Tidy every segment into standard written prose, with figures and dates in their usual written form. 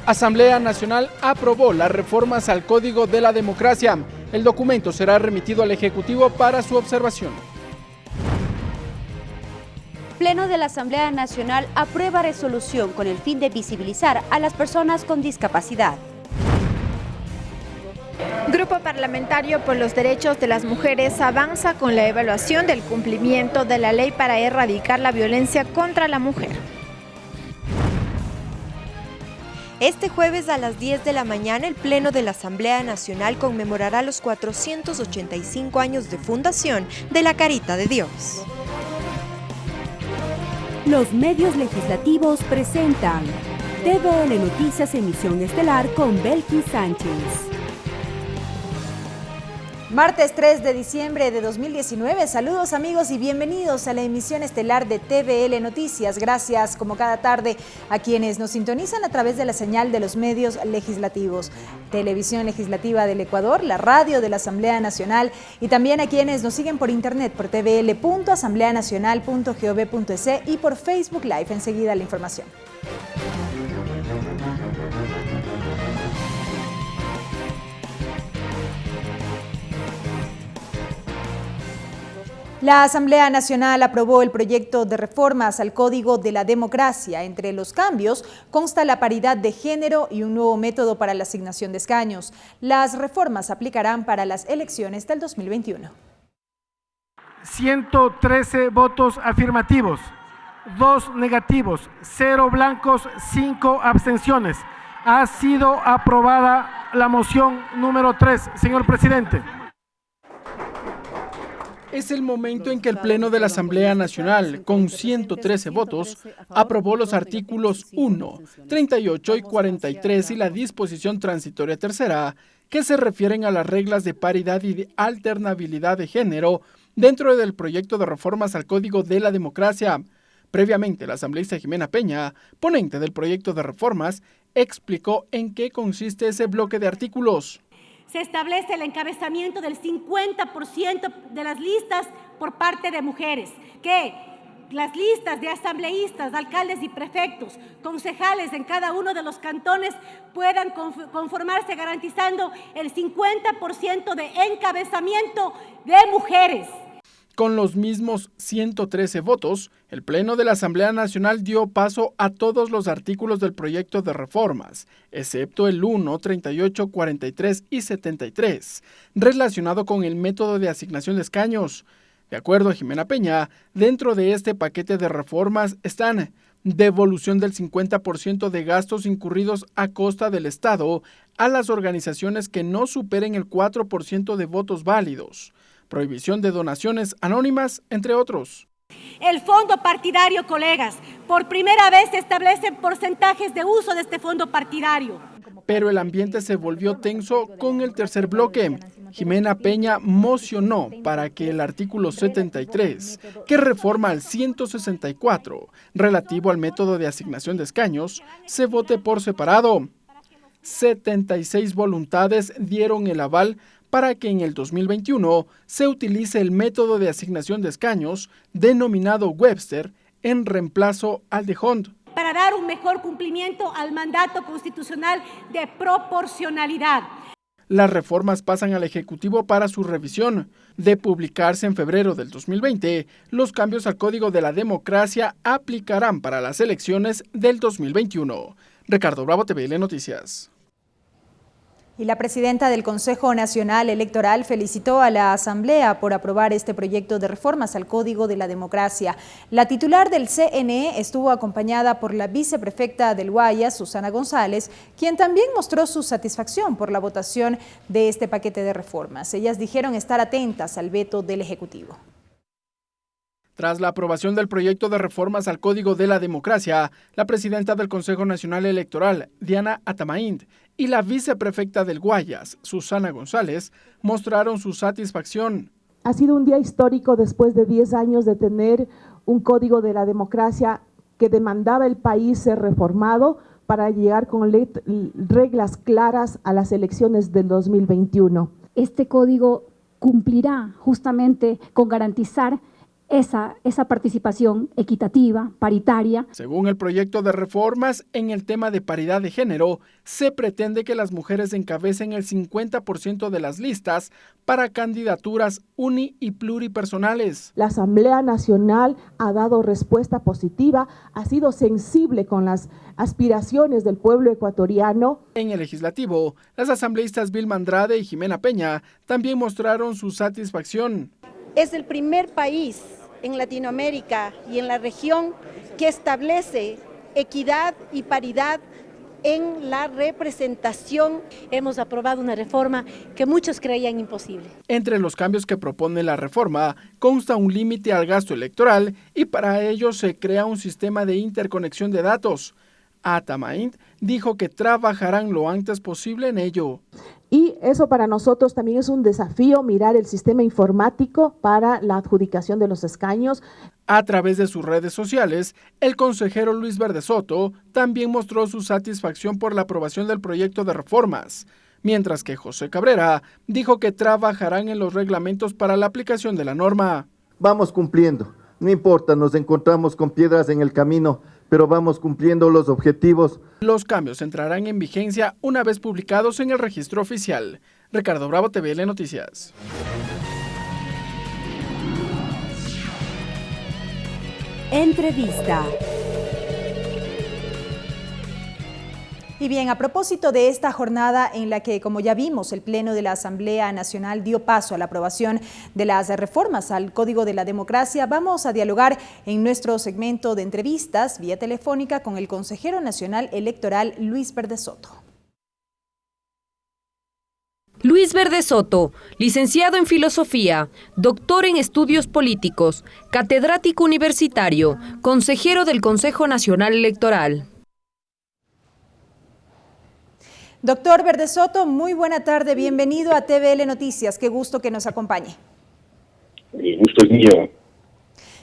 Asamblea Nacional aprobó las reformas al Código de la Democracia. El documento será remitido al Ejecutivo para su observación. Pleno de la Asamblea Nacional aprueba resolución con el fin de visibilizar a las personas con discapacidad. Grupo Parlamentario por los Derechos de las Mujeres avanza con la evaluación del cumplimiento de la ley para erradicar la violencia contra la mujer. Este jueves a las 10 de la mañana, el Pleno de la Asamblea Nacional conmemorará los 485 años de fundación de la Carita de Dios. Los medios legislativos presentan TVL Noticias Emisión Estelar con Belkis Sánchez. Martes 3 de diciembre de 2019, saludos amigos y bienvenidos a la emisión estelar de TVL Noticias. Gracias como cada tarde a quienes nos sintonizan a través de la señal de los medios legislativos, Televisión Legislativa del Ecuador, la radio de la Asamblea Nacional y también a quienes nos siguen por internet por tvl.asambleanacional.gov.es y por Facebook Live. Enseguida la información. La Asamblea Nacional aprobó el proyecto de reformas al Código de la Democracia. Entre los cambios consta la paridad de género y un nuevo método para la asignación de escaños. Las reformas aplicarán para las elecciones del 2021. 113 votos afirmativos, 2 negativos, 0 blancos, 5 abstenciones. Ha sido aprobada la moción número 3, señor presidente. Es el momento en que el Pleno de la Asamblea Nacional, con 113 votos, aprobó los artículos 1, 38 y 43 y la disposición transitoria tercera, que se refieren a las reglas de paridad y de alternabilidad de género dentro del proyecto de reformas al Código de la Democracia. Previamente, la asambleísta Jimena Peña, ponente del proyecto de reformas, explicó en qué consiste ese bloque de artículos. Se establece el encabezamiento del 50% de las listas por parte de mujeres, que las listas de asambleístas, alcaldes y prefectos, concejales en cada uno de los cantones puedan conformarse garantizando el 50% de encabezamiento de mujeres. Con los mismos 113 votos, el Pleno de la Asamblea Nacional dio paso a todos los artículos del proyecto de reformas, excepto el 1, 38, 43 y 73, relacionado con el método de asignación de escaños. De acuerdo a Jimena Peña, dentro de este paquete de reformas están devolución del 50% de gastos incurridos a costa del Estado a las organizaciones que no superen el 4% de votos válidos, prohibición de donaciones anónimas, entre otros. El fondo partidario, colegas, por primera vez se establecen porcentajes de uso de este fondo partidario. Pero el ambiente se volvió tenso con el tercer bloque. Jimena Peña mocionó para que el artículo 73, que reforma al 164, relativo al método de asignación de escaños, se vote por separado. 76 voluntades dieron el aval para que en el 2021 se utilice el método de asignación de escaños denominado Webster en reemplazo al de Hond, para dar un mejor cumplimiento al mandato constitucional de proporcionalidad. Las reformas pasan al Ejecutivo para su revisión. De publicarse en febrero del 2020, los cambios al Código de la Democracia aplicarán para las elecciones del 2021. Ricardo Bravo, TVL Noticias. Y la presidenta del Consejo Nacional Electoral felicitó a la Asamblea por aprobar este proyecto de reformas al Código de la Democracia. La titular del CNE estuvo acompañada por la viceprefecta del Guayas, Susana González, quien también mostró su satisfacción por la votación de este paquete de reformas. Ellas dijeron estar atentas al veto del Ejecutivo. Tras la aprobación del proyecto de reformas al Código de la Democracia, la presidenta del Consejo Nacional Electoral, Diana Atamaín, y la viceprefecta del Guayas, Susana González, mostraron su satisfacción. Ha sido un día histórico después de 10 años de tener un Código de la Democracia que demandaba el país ser reformado para llegar con reglas claras a las elecciones del 2021. Este código cumplirá justamente con garantizar esa participación equitativa, paritaria. Según el proyecto de reformas, en el tema de paridad de género, se pretende que las mujeres encabecen el 50% de las listas para candidaturas uni- y pluripersonales. La Asamblea Nacional ha dado respuesta positiva, ha sido sensible con las aspiraciones del pueblo ecuatoriano. En el legislativo, las asambleístas Vilma Andrade y Jimena Peña también mostraron su satisfacción. Es el primer país en Latinoamérica y en la región que establece equidad y paridad en la representación. Hemos aprobado una reforma que muchos creían imposible. Entre los cambios que propone la reforma consta un límite al gasto electoral y para ello se crea un sistema de interconexión de datos. Atamaint dijo que trabajarán lo antes posible en ello. Y eso para nosotros también es un desafío, mirar el sistema informático para la adjudicación de los escaños. A través de sus redes sociales, el consejero Luis Verde Soto también mostró su satisfacción por la aprobación del proyecto de reformas, mientras que José Cabrera dijo que trabajarán en los reglamentos para la aplicación de la norma. Vamos cumpliendo, no importa, nos encontramos con piedras en el camino, pero vamos cumpliendo los objetivos. Los cambios entrarán en vigencia una vez publicados en el registro oficial. Ricardo Bravo, TVL Noticias. Entrevista. Y bien, a propósito de esta jornada en la que, como ya vimos, el Pleno de la Asamblea Nacional dio paso a la aprobación de las reformas al Código de la Democracia, vamos a dialogar en nuestro segmento de entrevistas vía telefónica con el consejero nacional electoral Luis Verde Soto. Luis Verde Soto, licenciado en Filosofía, doctor en Estudios Políticos, catedrático universitario, consejero del Consejo Nacional Electoral. Doctor Verde Soto, muy buena tarde, bienvenido a TVL Noticias, qué gusto que nos acompañe. El gusto es mío.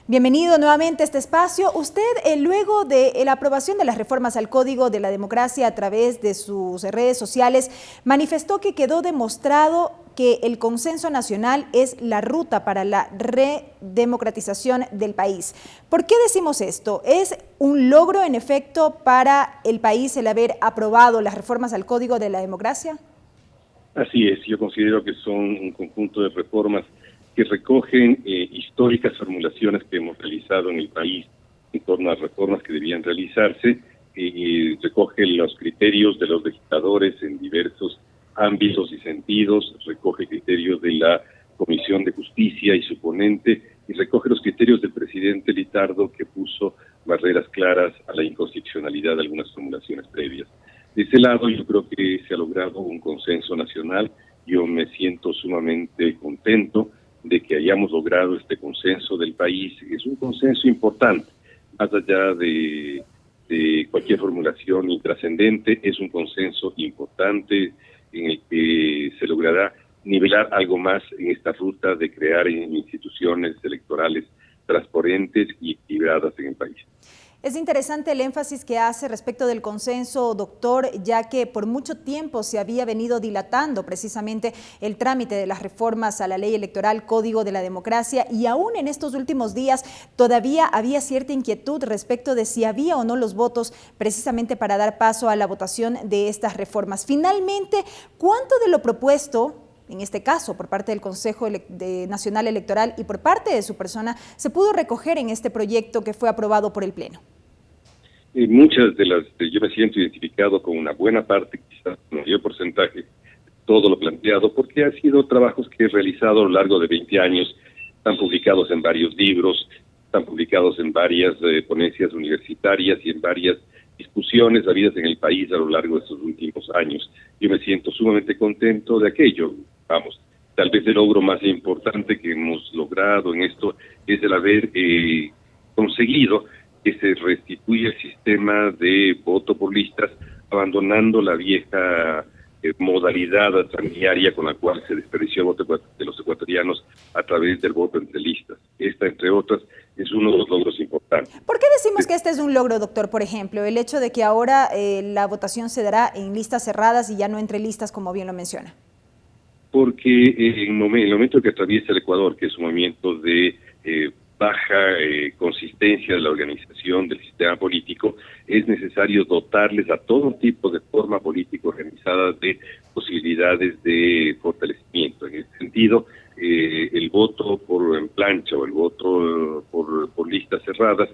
Bienvenido nuevamente a este espacio. Usted, luego de la aprobación de las reformas al Código de la Democracia a través de sus redes sociales, manifestó que quedó demostrado que el consenso nacional es la ruta para la redemocratización del país. ¿Por qué decimos esto? ¿Es un logro, en efecto, para el país el haber aprobado las reformas al Código de la Democracia? Así es, yo considero que son un conjunto de reformas que recogen históricas formulaciones que hemos realizado en el país en torno a reformas que debían realizarse, recoge los criterios de los legisladores en diversos ámbitos y sentidos, recoge criterios de la Comisión de Justicia y su ponente, y recoge los criterios del presidente Lizardo, que puso barreras claras a la inconstitucionalidad de algunas formulaciones previas. De ese lado yo creo que se ha logrado un consenso nacional. Yo me siento sumamente contento de que hayamos logrado este consenso del país. Es un consenso importante, más allá de cualquier formulación intrascendente, es un consenso importante en el que se logrará nivelar algo más en esta ruta de crear instituciones electorales transparentes y equilibradas en el país. Es interesante el énfasis que hace respecto del consenso, doctor, ya que por mucho tiempo se había venido dilatando precisamente el trámite de las reformas a la ley electoral, Código de la Democracia, y aún en estos últimos días todavía había cierta inquietud respecto de si había o no los votos precisamente para dar paso a la votación de estas reformas. Finalmente, ¿cuánto de lo propuesto, en este caso por parte del Consejo Nacional Electoral y por parte de su persona, se pudo recoger en este proyecto que fue aprobado por el Pleno? Muchas de las, yo me siento identificado con una buena parte, quizás un mayor porcentaje, todo lo planteado, porque han sido trabajos que he realizado a lo largo de 20 años, están publicados en varios libros, están publicados en varias ponencias universitarias y en varias discusiones habidas en el país a lo largo de estos últimos años. Yo me siento sumamente contento de aquello. Vamos, tal vez el logro más importante que hemos logrado en esto es el haber conseguido que se restituya el sistema de voto por listas, abandonando la vieja modalidad transiaria con la cual se desperdició el voto de los ecuatorianos a través del voto entre listas. Esta, entre otras, es uno de los logros importantes. ¿Por qué decimos que este es un logro, doctor? Por ejemplo, el hecho de que ahora la votación se dará en listas cerradas y ya no entre listas, como bien lo menciona. Porque en el momento que atraviesa el Ecuador, que es un movimiento de baja consistencia de la organización del sistema político, es necesario dotarles a todo tipo de forma política organizada de posibilidades de fortalecimiento. En ese sentido, el voto por plancha o el voto por listas cerradas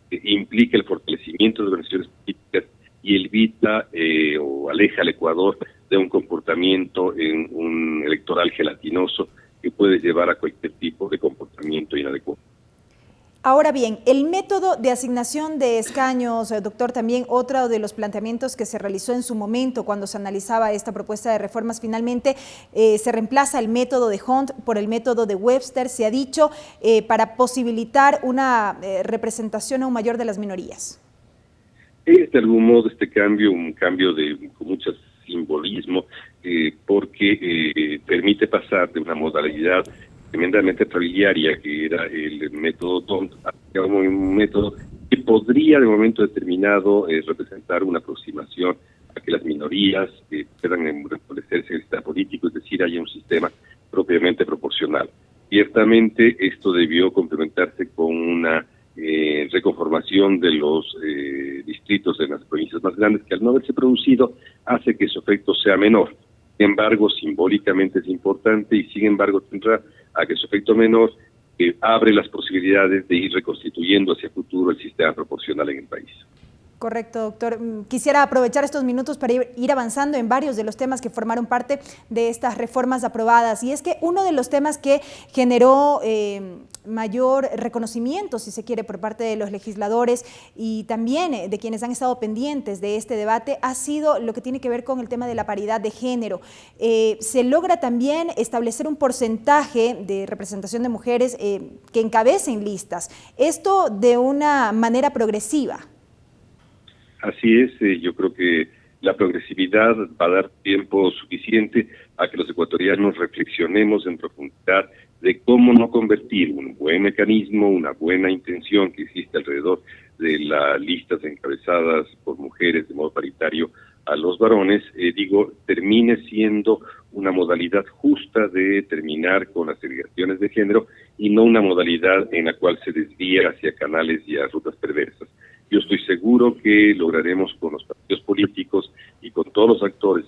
implica el fortalecimiento de organizaciones políticas y evita o aleja al Ecuador de un comportamiento en un electoral gelatinoso que puede llevar a cualquier tipo de comportamiento inadecuado. Ahora bien, el método de asignación de escaños, doctor, también otro de los planteamientos que se realizó en su momento cuando se analizaba esta propuesta de reformas, finalmente se reemplaza el método de Hunt por el método de Webster, se ha dicho, para posibilitar una representación aún mayor de las minorías. Es de algún modo este cambio, un cambio con mucho simbolismo, porque permite pasar de una modalidad tremendamente familiaria, que era el método DONT, a un método que podría de momento determinado representar una aproximación a que las minorías puedan establecerse en el sistema político, es decir, haya un sistema propiamente proporcional. Ciertamente esto debió complementarse con una reconformación de los distritos en las provincias más grandes, que al no haberse producido hace que su efecto sea menor. Sin embargo, simbólicamente es importante y sin embargo tendrá a que su efecto menor abre las posibilidades de ir reconstituyendo hacia el futuro el sistema proporcional en el país. Correcto, doctor. Quisiera aprovechar estos minutos para ir avanzando en varios de los temas que formaron parte de estas reformas aprobadas. Y es que uno de los temas que generó mayor reconocimiento, si se quiere, por parte de los legisladores y también de quienes han estado pendientes de este debate, ha sido lo que tiene que ver con el tema de la paridad de género. Se logra también establecer un porcentaje de representación de mujeres que encabecen listas. Esto de una manera progresiva. Así es, yo creo que la progresividad va a dar tiempo suficiente a que los ecuatorianos reflexionemos en profundidad de cómo no convertir un buen mecanismo, una buena intención que existe alrededor de las listas encabezadas por mujeres de modo paritario a los varones, termine siendo una modalidad justa de terminar con las segregaciones de género y no una modalidad en la cual se desvía hacia canales y a rutas perversas. Yo estoy seguro que lograremos con los partidos políticos y con todos los actores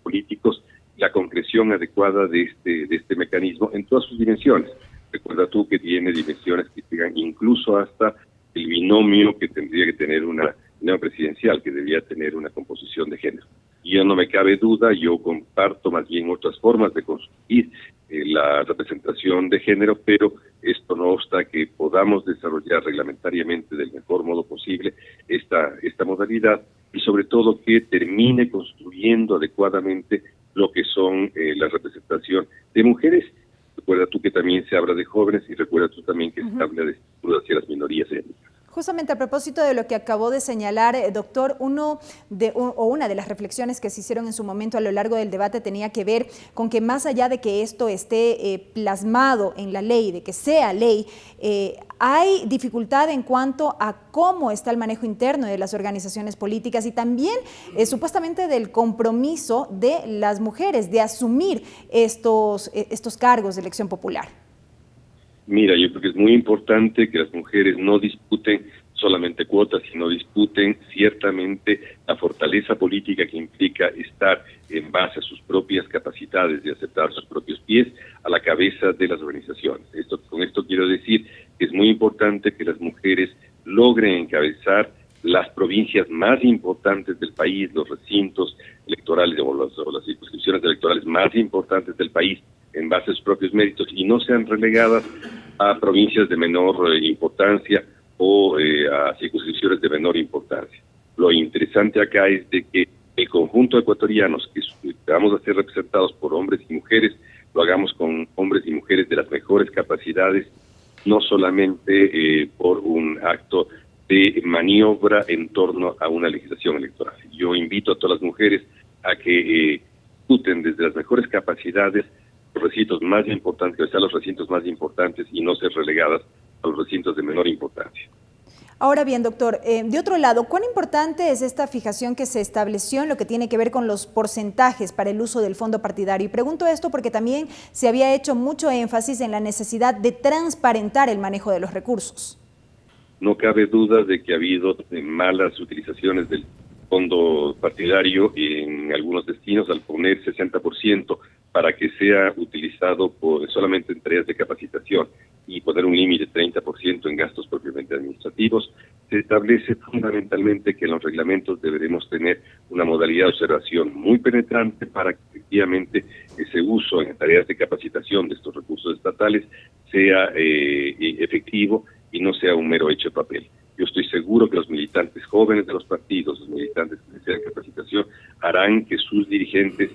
políticos la concreción adecuada de este mecanismo en todas sus dimensiones. Recuerda tú que tiene dimensiones que llegan incluso hasta el binomio que tendría que tener una presidencial, que debía tener una composición de género. Y no me cabe duda, yo comparto más bien otras formas de construir la representación de género, pero esto no obsta que podamos desarrollar reglamentariamente del mejor modo posible esta modalidad y sobre todo que termine construyendo adecuadamente lo que son la representación de mujeres. Recuerda tú que también se habla de jóvenes y recuerda tú también que se habla de hacia las minorías étnicas. Justamente a propósito de lo que acabó de señalar, doctor, una de las reflexiones que se hicieron en su momento a lo largo del debate tenía que ver con que más allá de que esto esté plasmado en la ley, de que sea ley, hay dificultad en cuanto a cómo está el manejo interno de las organizaciones políticas y también supuestamente del compromiso de las mujeres de asumir estos cargos de elección popular. Mira, yo creo que es muy importante que las mujeres no disputen solamente cuotas, sino disputen ciertamente la fortaleza política que implica estar en base a sus propias capacidades de aceptar sus propios pies a la cabeza de las organizaciones. Con esto quiero decir que es muy importante que las mujeres logren encabezar las provincias más importantes del país, los recintos electorales o las circunscripciones electorales más importantes del país, en base a sus propios méritos y no sean relegadas a provincias de menor importancia o a circunscripciones de menor importancia. Lo interesante acá es de que el conjunto de ecuatorianos que vamos a ser representados por hombres y mujeres, lo hagamos con hombres y mujeres de las mejores capacidades, no solamente por un acto de maniobra en torno a una legislación electoral. Yo invito a todas las mujeres a que discuten desde las mejores capacidades los recintos más importantes, que sean los recintos más importantes y no ser relegadas a los recintos de menor importancia. Ahora bien, doctor, de otro lado, ¿cuán importante es esta fijación que se estableció en lo que tiene que ver con los porcentajes para el uso del fondo partidario? Y pregunto esto porque también se había hecho mucho énfasis en la necesidad de transparentar el manejo de los recursos. No cabe duda de que ha habido malas utilizaciones del fondo partidario en algunos destinos al poner 60% para que sea utilizado solamente en tareas de capacitación y poner un límite de 30% en gastos propiamente administrativos. Se establece fundamentalmente que en los reglamentos deberemos tener una modalidad de observación muy penetrante para que efectivamente ese uso en tareas de capacitación de estos recursos estatales sea efectivo y no sea un mero hecho de papel. Yo estoy seguro que los militantes jóvenes de los partidos, los militantes que desean capacitación, harán que sus dirigentes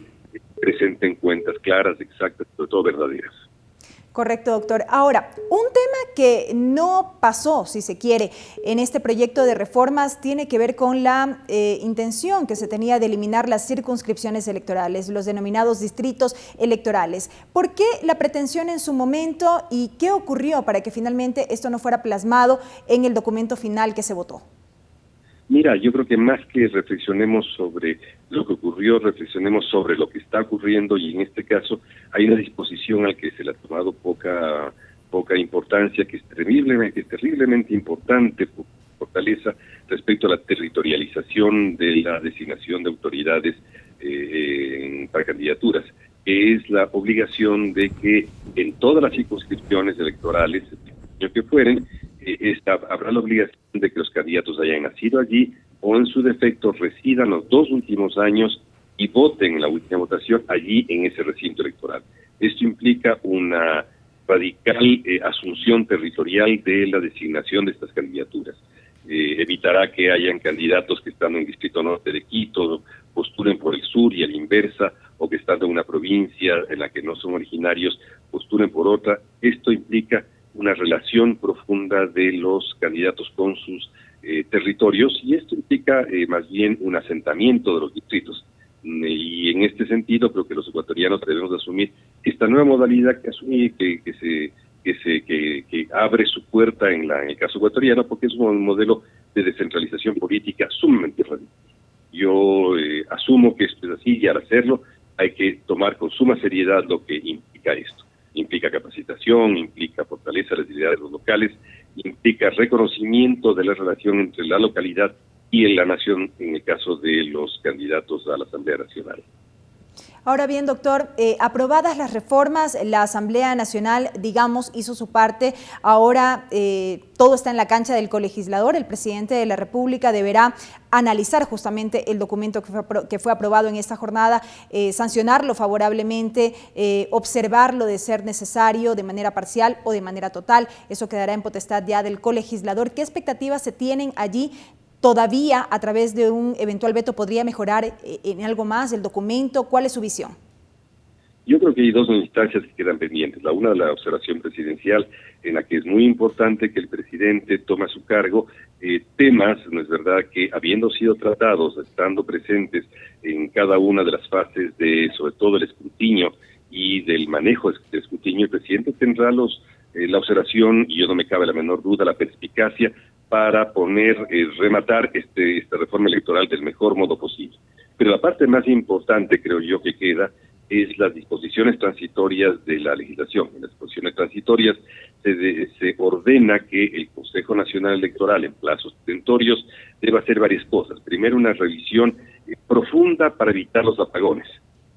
presenten cuentas claras, exactas, sobre todo verdaderas. Correcto, doctor. Ahora, un tema que no pasó, si se quiere, en este proyecto de reformas tiene que ver con la intención que se tenía de eliminar las circunscripciones electorales, los denominados distritos electorales. ¿Por qué la pretensión en su momento y qué ocurrió para que finalmente esto no fuera plasmado en el documento final que se votó? Mira, yo creo que más que reflexionemos sobre lo que ocurrió, reflexionemos sobre lo que está ocurriendo y en este caso hay una disposición al que se le ha tomado poca importancia, que es terriblemente importante por fortaleza respecto a la territorialización de la designación de autoridades para candidaturas, que es la obligación de que en todas las circunscripciones electorales, que fueren, habrá la obligación de que los candidatos hayan nacido allí o en su defecto residan los 2 últimos años y voten en la última votación allí en ese recinto electoral. Esto implica una radical asunción territorial de la designación de estas candidaturas. Evitará que hayan candidatos que están en el distrito norte de Quito, postulen por el sur y a la inversa, o que están de una provincia en la que no son originarios, postulen por otra. Esto implica una relación profunda de los candidatos con sus territorios y esto implica más bien un asentamiento de los distritos. Y en este sentido creo que los ecuatorianos debemos asumir esta nueva modalidad que abre su puerta en el caso ecuatoriano, porque es un modelo de descentralización política sumamente radical. Yo asumo que esto es así y al hacerlo hay que tomar con suma seriedad lo que implica esto. Implica capacitación, implica fortaleza de las identidades locales, implica reconocimiento de la relación entre la localidad y en la nación en el caso de los candidatos a la Asamblea Nacional. Ahora bien, doctor, aprobadas las reformas, la Asamblea Nacional, digamos, hizo su parte. Ahora todo está en la cancha del colegislador. El presidente de la República deberá analizar justamente el documento que fue aprobado en esta jornada, sancionarlo favorablemente, observarlo de ser necesario de manera parcial o de manera total. Eso quedará en potestad ya del colegislador. ¿Qué expectativas se tienen allí? ¿Todavía a través de un eventual veto podría mejorar en algo más el documento? ¿Cuál es su visión? Yo creo que hay 2 instancias que quedan pendientes. La una, la observación presidencial, en la que es muy importante que el presidente tome a su cargo temas, no es verdad, que habiendo sido tratados, estando presentes en cada una de las fases de, sobre todo el escrutinio y del manejo del escrutinio, el presidente tendrá la observación, y yo no me cabe la menor duda, la perspicacia para rematar esta reforma electoral del mejor modo posible. Pero la parte más importante, creo yo, que queda es las disposiciones transitorias de la legislación. En las disposiciones transitorias se ordena que el Consejo Nacional Electoral, en plazos transitorios, deba hacer varias cosas. Primero, una revisión profunda para evitar los apagones.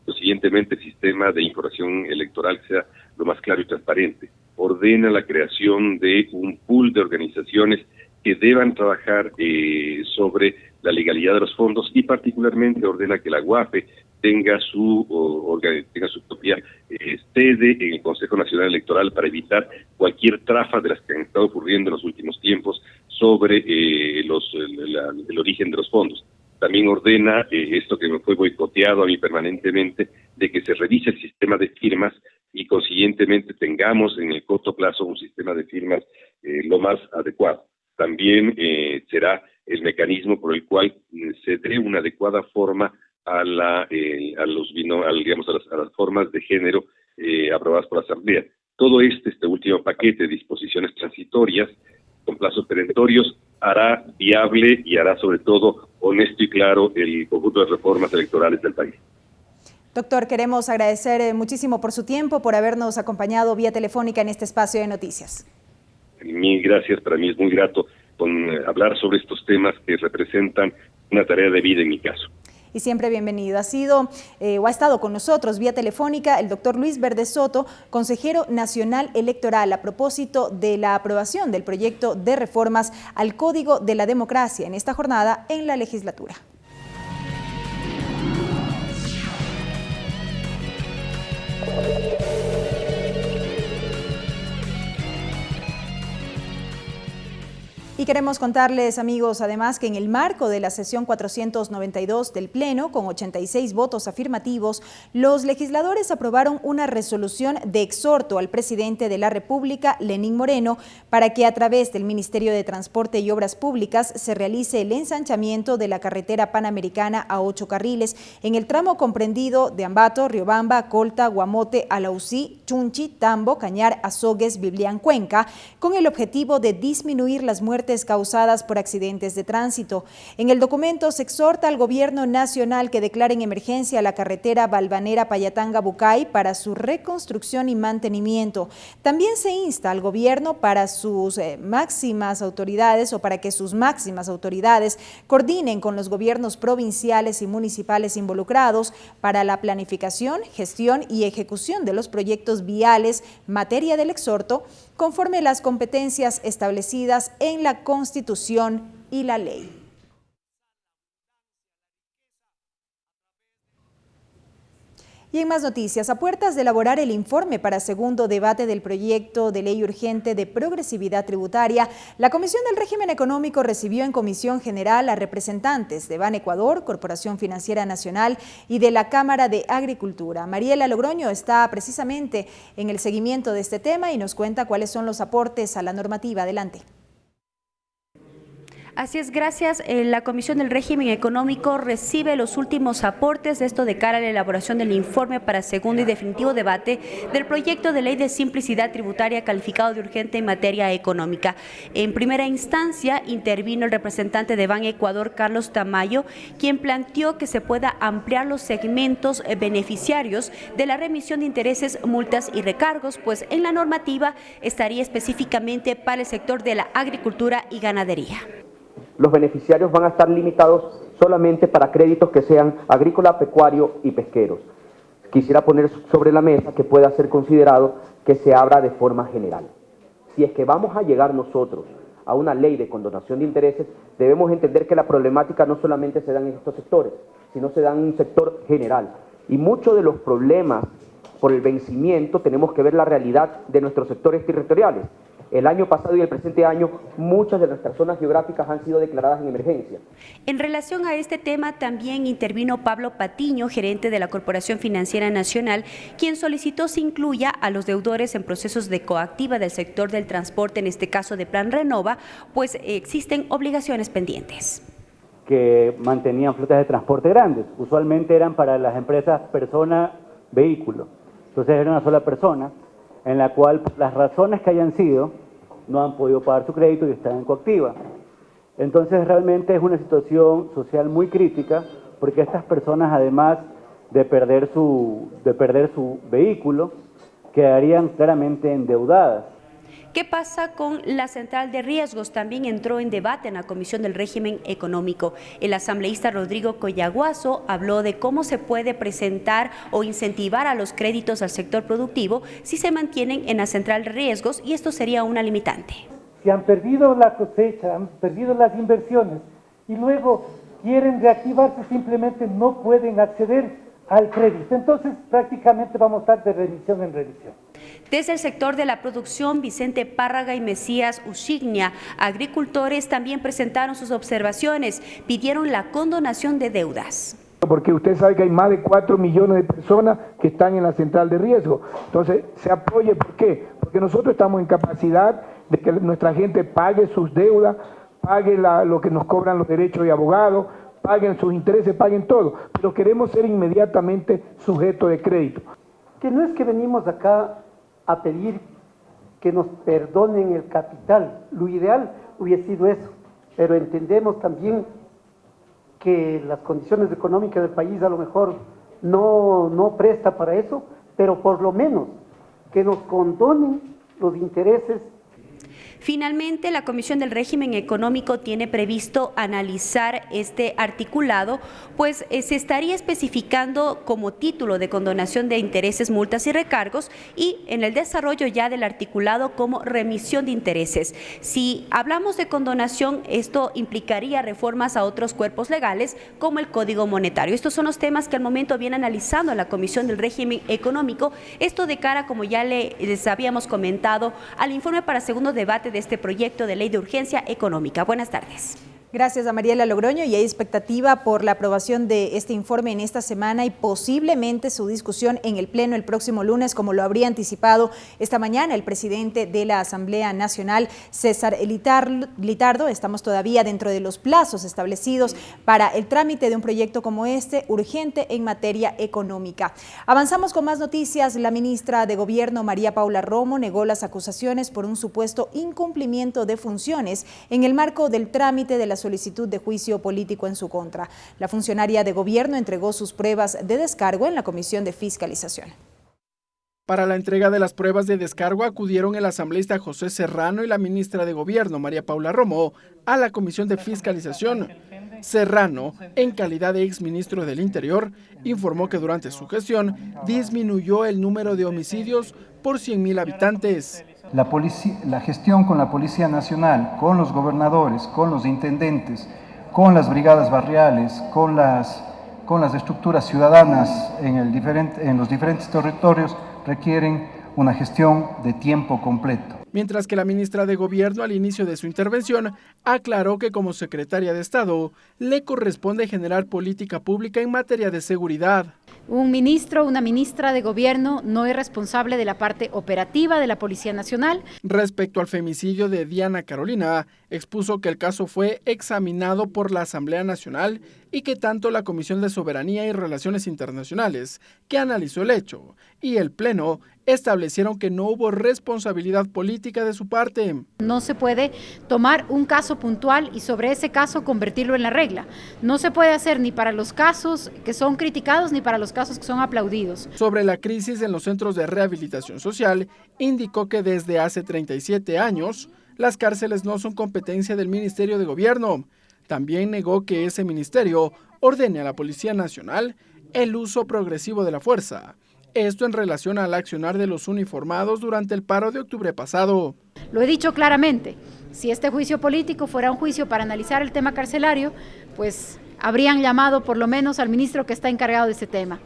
Lo siguientemente, el sistema de información electoral sea lo más claro y transparente. Ordena la creación de un pool de organizaciones que deban trabajar sobre la legalidad de los fondos y particularmente ordena que la UAFE tenga su propia sede en el Consejo Nacional Electoral para evitar cualquier trafa de las que han estado ocurriendo en los últimos tiempos sobre el origen de los fondos. También ordena esto que me fue boicoteado a mí permanentemente, de que se revise el sistema de firmas y consiguientemente tengamos en el corto plazo un sistema de firmas lo más adecuado. También será el mecanismo por el cual se dé una adecuada forma a las formas de género aprobadas por la Asamblea. Todo este último paquete de disposiciones transitorias con plazos perentorios, hará viable y hará sobre todo honesto y claro el conjunto de reformas electorales del país. Doctor, queremos agradecer muchísimo por su tiempo, por habernos acompañado vía telefónica en este espacio de noticias. Mil gracias, para mí es muy grato hablar sobre estos temas que representan una tarea de vida en mi caso. Y siempre bienvenido. Ha estado con nosotros vía telefónica el doctor Luis Verde Soto, consejero nacional electoral, a propósito de la aprobación del proyecto de reformas al Código de la Democracia en esta jornada en la legislatura. Y queremos contarles, amigos, además que en el marco de la sesión 492 del Pleno, con 86 votos afirmativos, los legisladores aprobaron una resolución de exhorto al presidente de la República, Lenín Moreno, para que a través del Ministerio de Transporte y Obras Públicas se realice el ensanchamiento de la carretera panamericana a 8 carriles en el tramo comprendido de Ambato, Riobamba, Colta, Guamote, Alausí, Chunchi, Tambo, Cañar, Azogues, Biblián, Cuenca, con el objetivo de disminuir las muertes causadas por accidentes de tránsito. En el documento se exhorta al gobierno nacional que declare en emergencia la carretera Balvanera-Payatanga-Bucay para su reconstrucción y mantenimiento. También se insta al gobierno para sus máximas autoridades coordinen con los gobiernos provinciales y municipales involucrados para la planificación, gestión y ejecución de los proyectos viales, materia del exhorto, conforme a las competencias establecidas en la Constitución y la ley. Y en más noticias, a puertas de elaborar el informe para segundo debate del proyecto de ley urgente de progresividad tributaria, la Comisión del Régimen Económico recibió en Comisión General a representantes de Banecuador, Corporación Financiera Nacional y de la Cámara de Agricultura. Mariela Logroño está precisamente en el seguimiento de este tema y nos cuenta cuáles son los aportes a la normativa. Adelante. Así es, gracias. La Comisión del Régimen Económico recibe los últimos aportes de esto de cara a la elaboración del informe para segundo y definitivo debate del proyecto de ley de simplicidad tributaria calificado de urgente en materia económica. En primera instancia intervino el representante de Banecuador, Carlos Tamayo, quien planteó que se pueda ampliar los segmentos beneficiarios de la remisión de intereses, multas y recargos, pues en la normativa estaría específicamente para el sector de la agricultura y ganadería. Los beneficiarios van a estar limitados solamente para créditos que sean agrícola, pecuario y pesqueros. Quisiera poner sobre la mesa que pueda ser considerado que se abra de forma general. Si es que vamos a llegar nosotros a una ley de condonación de intereses, debemos entender que la problemática no solamente se da en estos sectores, sino se da en un sector general. Y muchos de los problemas por el vencimiento tenemos que ver la realidad de nuestros sectores territoriales. El año pasado y el presente año, muchas de nuestras zonas geográficas han sido declaradas en emergencia. En relación a este tema, también intervino Pablo Patiño, gerente de la Corporación Financiera Nacional, quien solicitó se incluya a los deudores en procesos de coactiva del sector del transporte, en este caso de Plan Renova, pues existen obligaciones pendientes. Que mantenían flotas de transporte grandes, usualmente eran para las empresas persona-vehículo, entonces era una sola persona, en la cual por las razones que hayan sido, no han podido pagar su crédito y están en coactiva. Entonces realmente es una situación social muy crítica, porque estas personas, además de perder su vehículo, quedarían claramente endeudadas. ¿Qué pasa con la central de riesgos? También entró en debate en la Comisión del Régimen Económico. El asambleísta Rodrigo Coyaguazo habló de cómo se puede presentar o incentivar a los créditos al sector productivo si se mantienen en la central de riesgos, y esto sería una limitante. Si han perdido la cosecha, han perdido las inversiones y luego quieren reactivarse, simplemente no pueden acceder al crédito. Entonces prácticamente vamos a estar de remisión en remisión. Desde el sector de la producción, Vicente Párraga y Mesías Usignia, agricultores, también presentaron sus observaciones, pidieron la condonación de deudas. Porque usted sabe que hay más de 4 millones de personas que están en la central de riesgo. Entonces, se apoye, ¿por qué? Porque nosotros estamos en capacidad de que nuestra gente pague sus deudas, pague lo que nos cobran los derechos de abogados, paguen sus intereses, paguen todo, pero queremos ser inmediatamente sujetos de crédito. Que no es que venimos acá a pedir que nos perdonen el capital. Lo ideal hubiera sido eso, pero entendemos también que las condiciones económicas del país a lo mejor no presta para eso, pero por lo menos que nos condonen los intereses. Finalmente, la Comisión del Régimen Económico tiene previsto analizar este articulado, pues se estaría especificando como título de condonación de intereses, multas y recargos, y en el desarrollo ya del articulado como remisión de intereses. Si hablamos de condonación, esto implicaría reformas a otros cuerpos legales como el Código Monetario. Estos son los temas que al momento viene analizando la Comisión del Régimen Económico, esto de cara, como ya les habíamos comentado, al informe para segundo debate de este proyecto de ley de urgencia económica. Buenas tardes. Gracias a Mariela Logroño, y hay expectativa por la aprobación de este informe en esta semana y posiblemente su discusión en el Pleno el próximo lunes, como lo habría anticipado esta mañana el presidente de la Asamblea Nacional, César Litardo. Estamos todavía dentro de los plazos establecidos para el trámite de un proyecto como este, urgente en materia económica. Avanzamos con más noticias. La ministra de Gobierno, María Paula Romo, negó las acusaciones por un supuesto incumplimiento de funciones en el marco del trámite de la solicitud de juicio político en su contra. La funcionaria de gobierno entregó sus pruebas de descargo en la Comisión de Fiscalización. Para la entrega de las pruebas de descargo acudieron el asambleísta José Serrano y la ministra de Gobierno, María Paula Romo, a la Comisión de Fiscalización. Serrano, en calidad de exministro del Interior, informó que durante su gestión disminuyó el número de homicidios por 100.000 habitantes. La gestión con la Policía Nacional, con los gobernadores, con los intendentes, con las brigadas barriales, con las estructuras ciudadanas en los diferentes territorios requieren una gestión de tiempo completo. Mientras que la ministra de Gobierno, al inicio de su intervención, aclaró que como secretaria de Estado le corresponde generar política pública en materia de seguridad. Un ministro, una ministra de Gobierno no es responsable de la parte operativa de la Policía Nacional. Respecto al femicidio de Diana Carolina, expuso que el caso fue examinado por la Asamblea Nacional y que tanto la Comisión de Soberanía y Relaciones Internacionales, que analizó el hecho, y el Pleno establecieron que no hubo responsabilidad política de su parte. No se puede tomar un caso puntual y sobre ese caso convertirlo en la regla. No se puede hacer ni para los casos que son criticados ni para los casos que son aplaudidos. Sobre la crisis en los centros de rehabilitación social, indicó que desde hace 37 años, las cárceles no son competencia del Ministerio de Gobierno. También negó que ese ministerio ordene a la Policía Nacional el uso progresivo de la fuerza. Esto en relación al accionar de los uniformados durante el paro de octubre pasado. Lo he dicho claramente, si este juicio político fuera un juicio para analizar el tema carcelario, pues habrían llamado por lo menos al ministro que está encargado de ese tema.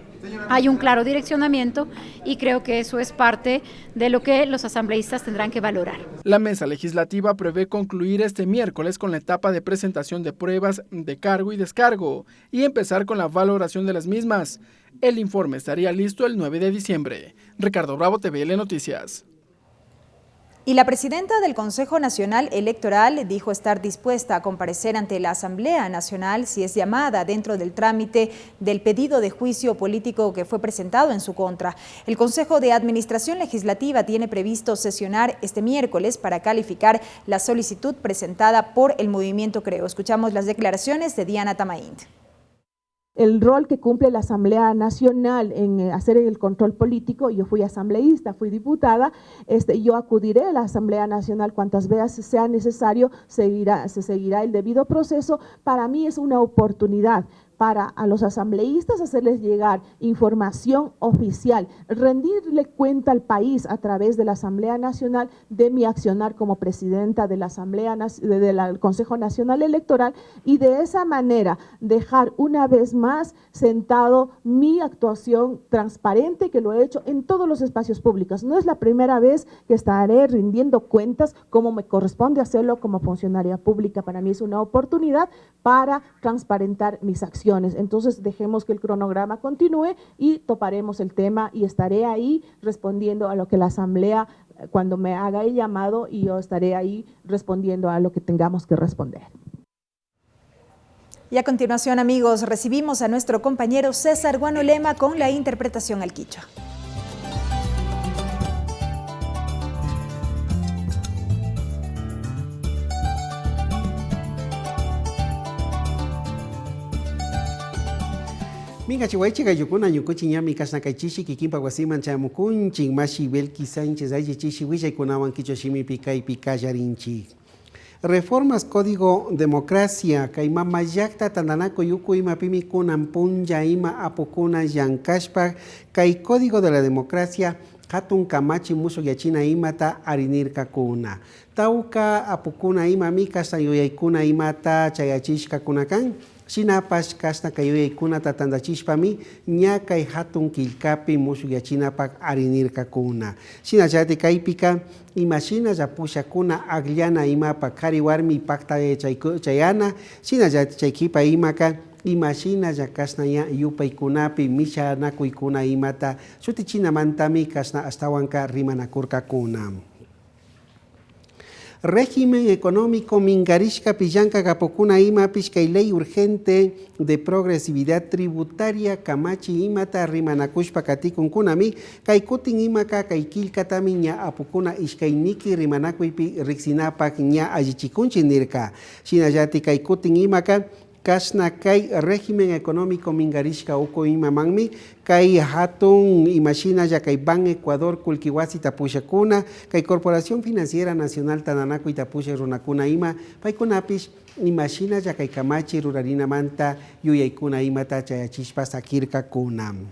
Hay un claro direccionamiento y creo que eso es parte de lo que los asambleístas tendrán que valorar. La mesa legislativa prevé concluir este miércoles con la etapa de presentación de pruebas de cargo y descargo y empezar con la valoración de las mismas. El informe estaría listo el 9 de diciembre. Ricardo Bravo, TVL Noticias. Y la presidenta del Consejo Nacional Electoral dijo estar dispuesta a comparecer ante la Asamblea Nacional si es llamada dentro del trámite del pedido de juicio político que fue presentado en su contra. El Consejo de Administración Legislativa tiene previsto sesionar este miércoles para calificar la solicitud presentada por el Movimiento Creo. Escuchamos las declaraciones de Diana Tamaínd. El rol que cumple la Asamblea Nacional en hacer el control político, yo fui asambleísta, fui diputada, yo acudiré a la Asamblea Nacional cuantas veces sea necesario, se seguirá el debido proceso. Para mí es una oportunidad para a los asambleístas hacerles llegar información oficial, rendirle cuenta al país a través de la Asamblea Nacional de mi accionar como presidenta de la del Consejo Nacional Electoral y de esa manera dejar una vez más sentado mi actuación transparente que lo he hecho en todos los espacios públicos. No es la primera vez que estaré rindiendo cuentas como me corresponde hacerlo como funcionaria pública. Para mí es una oportunidad para transparentar mis acciones. Entonces dejemos que el cronograma continúe y toparemos el tema y estaré ahí respondiendo a lo que la Asamblea, cuando me haga el llamado, y yo estaré ahí respondiendo a lo que tengamos que responder. Y a continuación, amigos, recibimos a nuestro compañero César Guanolema con la interpretación al quichua. Minga chihuaychiga yukuna yukuchi ñami kasna kaichishi kikimpa wasiman chamukunchik mashi Belki Sánchez aychichi wishay kunawan kichoshimi pikay pikallarinchik. Reformas Código Democracia kay mamayakta tandanako yuku ima pimi kunan punja ima apukuna yankashpa kay Código de la Democracia hatun kamachi muso yachina imata arinirka kuna. Tauka apukuna ima mikasa yoyaykuna imata chayachishka kunakan. Shinapash kasna kayoyaykuna tatandachishpami ña kay hatun killkapi musukyachinapak arinirka kuna. Shinachati kaypika imashina yapushakuna agllana imapak kari warmi pakta chayana shinachati chaykipa imaka imashina ya kasna ya yupaykunapi mishanakuykuna imata sutichinamantami kasna astawanka rimanakurka kuna. Régimen económico mingarishka pillanka kapukuna ima pishkay ley urgente de progresividad tributaria kamachi imata rimanakushpa katikunkunami kay kutin imaka kay killkatami ña apukuna ishkayniki rimanakuypi riksinapak ña allichikunchi nirka. Shinallati kay kutin imaka kasna kay régimen económico mingarishka uko imamanmi kay hatun imashina ya kay Ban Ecuador kulkiwasi tapushakuna kay Corporación Financiera Nacional Tananaku itapusha runakuna ima paykunapish imashina ya kay kamachi rurarina manta yuyaykuna imata chayachishpa sakirka kunam.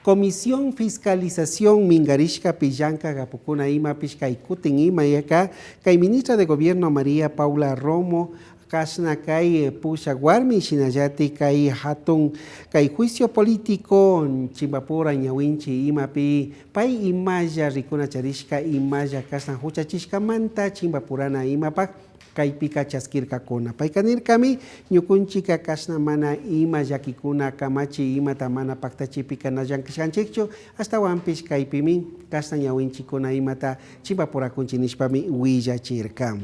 Comisión Fiscalización Mingarishka Pillanka Gapukuna ima pish kay kutin ima yaka kay Ministra de Gobierno María Paula Romo kasna kay pusha warmi shinallati kay hatun kay juicio político chimbapura ñawinchi imapi pay imaya rikuna charishka imaya kasna huchachishka manta chimbapurana imapak kay pika chaskirka kuna paykanirkami ñukunchika kasna mana ima yakikuna kamachi imata mana paktachipika nallankishanchikchu hasta wampish kaypimi kasna ñawinchikuna imata chimbapurakunchi nishpami willachirkam.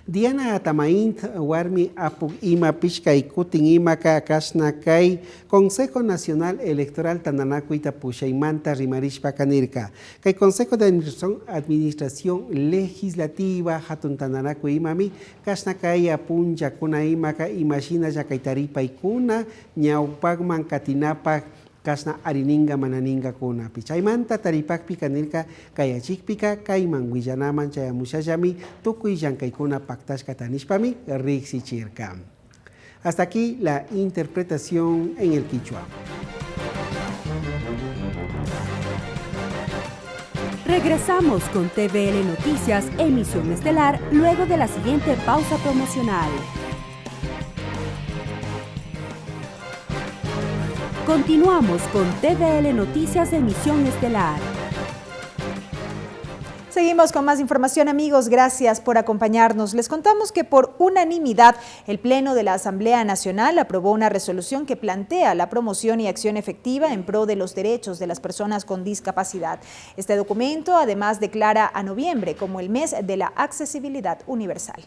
Diana Atamaint warmi apuk ima pishkay kutin imaka kasna kay Consejo Nacional Electoral Tananaku Itapuchaymanta rimarishpa kanirka. Kay Consejo de Administración Legislativa hatun Tananaku imami kasna kay apunja kuna imaka imashina yakaytaripaykuna ñawpakman katinapak kasna arininga mananinga kuna pichaymanta taripakpi kanirka kayachikpika kayman willanaman chayamushallami tukuy llankaykuna paktashka tanishpami riksichirka. Hasta aquí la interpretación en el quichua. Regresamos con TVL Noticias, emisión estelar, luego de la siguiente pausa promocional. Continuamos con TVL Noticias, emisión estelar. Seguimos con más información, amigos. Gracias por acompañarnos. Les contamos que por unanimidad el Pleno de la Asamblea Nacional aprobó una resolución que plantea la promoción y acción efectiva en pro de los derechos de las personas con discapacidad. Este documento además declara a noviembre como el mes de la accesibilidad universal.